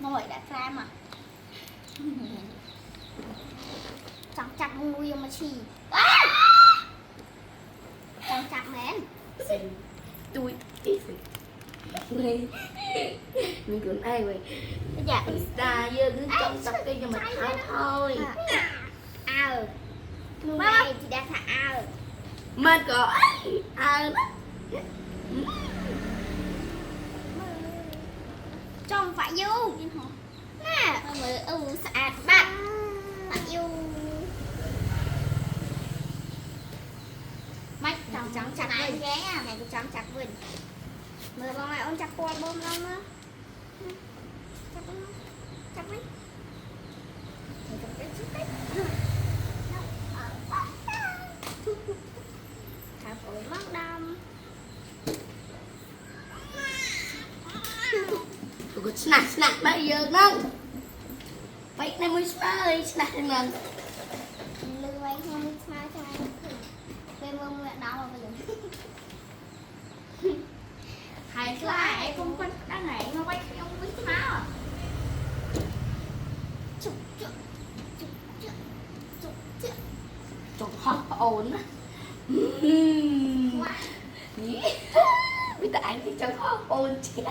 ngồi đã ra mà chẳng chặt nuôi mà chi chẳng chặt mến tôi mình cũng ai vậy dạ ta giờ cứ trong tập cái cho mình thao thôi người này thì đã thả mà có trong phải vô nè mới sạch bạn bạn yêu mách trắng chặt vườn ghé à này cũng trắng chặt vườn mời bọn mày ôn chặt qua bơm lắm á chặt mấy thả phổi mắt đâm tôi có snack bây giờ nó vậy này mới snack mình lừa anh không biết sao cho anh về mưa mưa đó mà bây giờ hay lại không quên đang ngày nó quay không biết sao chụp hot ổn á bây giờ anh thì cho hot ổn chết